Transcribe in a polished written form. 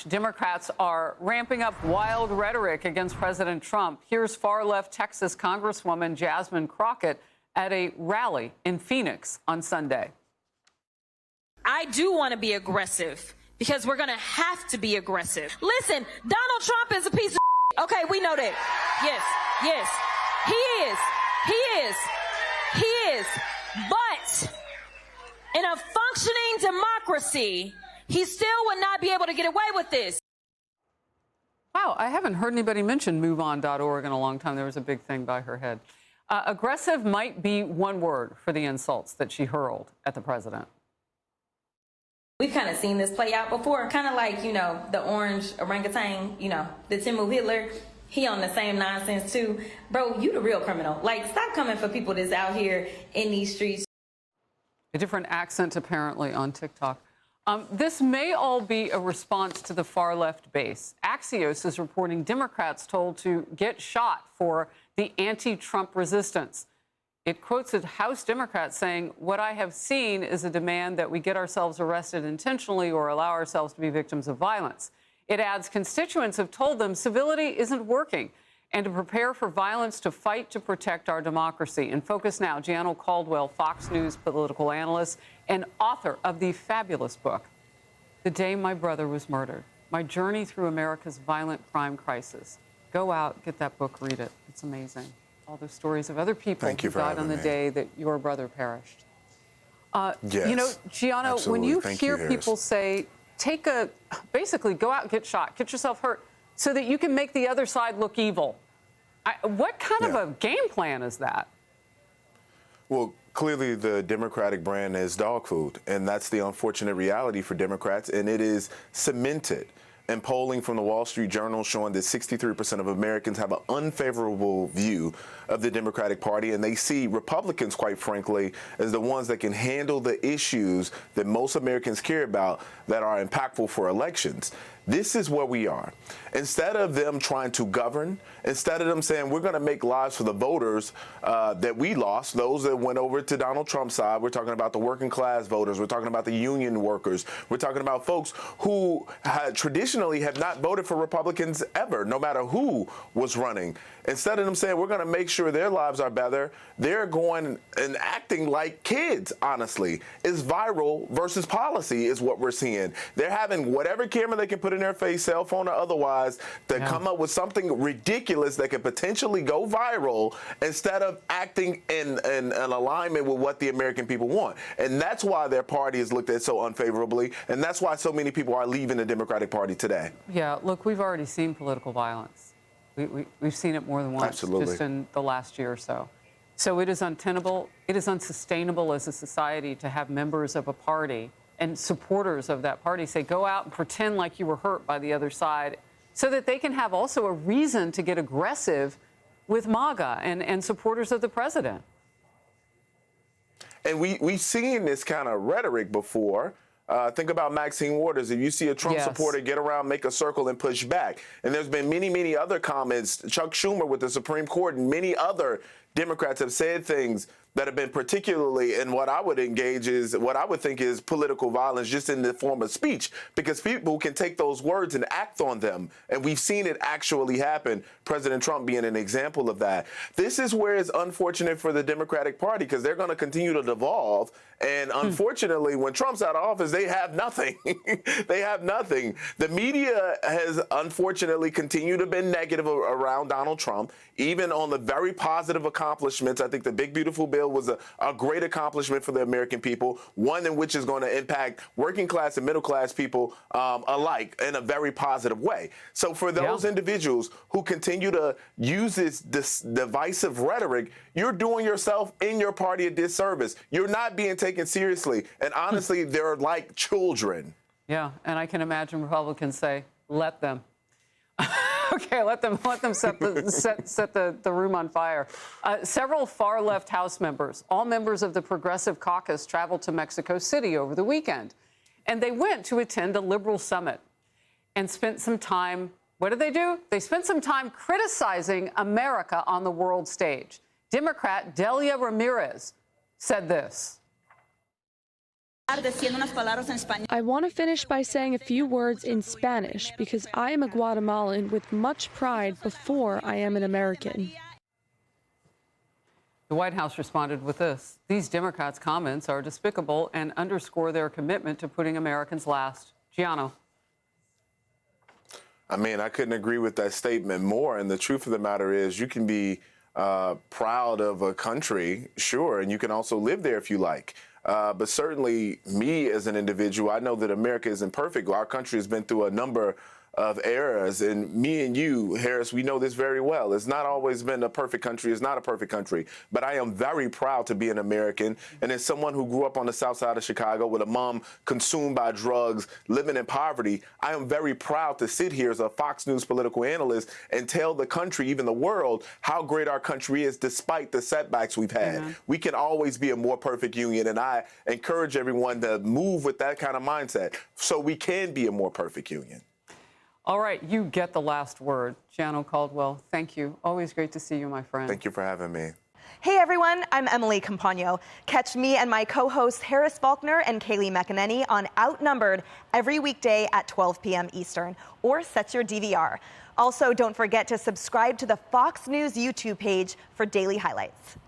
March, Democrats are ramping up wild rhetoric against President Trump. Here's far-left Texas Congresswoman Jasmine Crockett at a rally in Phoenix on Sunday. I do want to be aggressive because we're going to have to be aggressive. Listen, Donald Trump is a piece of shit. Okay, we know that. Yes, he is. But in a functioning democracy, he still would not be able to get away with this. Wow, I haven't heard anybody mention MoveOn.org in a long time. There was a big thing by her head. Aggressive might be one word for the insults that she hurled at the president. We've kind of seen this play out before, kind of like, the orange orangutan, the Timu Hitler. He on the same nonsense too. Bro, you the real criminal. Like, stop coming for people that's out here in these streets. A different accent, apparently, on TikTok. This may all be a response to the far-left base. Axios is reporting Democrats told to get shot for the anti-Trump resistance. It quotes a House Democrat saying, "What I have seen is a demand that we get ourselves arrested intentionally or allow ourselves to be victims of violence." It adds, constituents have told them civility isn't working and to prepare for violence to fight to protect our democracy. In Focus Now, Gianno Caldwell, Fox News political analyst and author of the fabulous book, The Day My Brother Was Murdered, My Journey Through America's Violent Crime Crisis. Go out, get that book, read it. It's amazing. All the stories of other people who died on the day that your brother perished. Yes, Gianno, absolutely. when you Thank hear you, people say, basically go out and get shot, get yourself hurt, so that you can make the other side look evil. What kind of a game plan is that? Well, clearly the Democratic brand is dog food, and that's the unfortunate reality for Democrats, and it is cemented. And polling from the Wall Street Journal showing that 63% of Americans have an unfavorable view of the Democratic Party, and they see Republicans, quite frankly, as the ones that can handle the issues that most Americans care about that are impactful for elections. This is where we are. Instead of them trying to govern, instead of them saying we're going to make lives for the voters that we lost, those that went over to Donald Trump's side, we're talking about the working class voters, we're talking about the union workers, we're talking about folks who traditionally have not voted for Republicans ever, no matter who was running. Instead of them saying we're going to make sure their lives are better, they're going and acting like kids, honestly. It's viral versus policy is what we're seeing. They're having whatever camera they can put in their face, cell phone or otherwise, to come up with something ridiculous that could potentially go viral instead of acting in alignment with what the American people want. And that's why their party is looked at so unfavorably, and that's why so many people are leaving the Democratic Party today. Yeah, look, we've already seen political violence. We've seen it more than once, just in the last year or so. So it is untenable, it is unsustainable as a society to have members of a party and supporters of that party say, go out and pretend like you were hurt by the other side, so that they can have also a reason to get aggressive with MAGA and supporters of the president. And we've seen this kind of rhetoric before. Think about Maxine Waters. If you see a Trump supporter, get around, make a circle, and push back. And there's been many, many other comments. Chuck Schumer with the Supreme Court and many other Democrats have said things that have been particularly in what I would think is political violence, just in the form of speech, because people can take those words and act on them. And we've seen it actually happen, President Trump being an example of that. This is where it's unfortunate for the Democratic Party, because they're going to continue to devolve. And unfortunately, when Trump's out of office, they have nothing. They have nothing. The media has unfortunately continued to be negative around Donald Trump, even on the very positive accomplishments. I think the Big Beautiful Bill was a great accomplishment for the American people, one in which is going to impact working class and middle class people alike in a very positive way. So for those individuals who continue to use this divisive rhetoric, you're doing yourself and your party a disservice. You're not being taken seriously. And honestly, they're like children. Yeah, and I can imagine Republicans say, let them. Okay, let them set the room on fire. Several far-left House members, all members of the Progressive Caucus, traveled to Mexico City over the weekend. And they went to attend a liberal summit and spent some time, what did they do? They spent some time criticizing America on the world stage. Democrat Delia Ramirez said this. I want to finish by saying a few words in Spanish because I am a Guatemalan with much pride before I am an American. The White House responded with this. These Democrats' comments are despicable and underscore their commitment to putting Americans last. Gianno. I mean, I couldn't agree with that statement more. And the truth of the matter is you can be proud of a country, sure, and you can also live there if you like. But certainly me as an individual, I know that America isn't perfect. Our country has been through a number of eras, and me and you, Harris, we know this very well. It's not always been a perfect country. It's not a perfect country. But I am very proud to be an American. And as someone who grew up on the south side of Chicago with a mom consumed by drugs, living in poverty, I am very proud to sit here as a Fox News political analyst and tell the country, even the world, how great our country is despite the setbacks we've had. Mm-hmm. We can always be a more perfect union. And I encourage everyone to move with that kind of mindset so we can be a more perfect union. All right, you get the last word. Gianno Caldwell, thank you. Always great to see you, my friend. Thank you for having me. Hey everyone, I'm Emily Campagno. Catch me and my co-hosts Harris Faulkner and Kayleigh McEnany on Outnumbered every weekday at 12 p.m. Eastern, or set your DVR. Also, don't forget to subscribe to the Fox News YouTube page for daily highlights.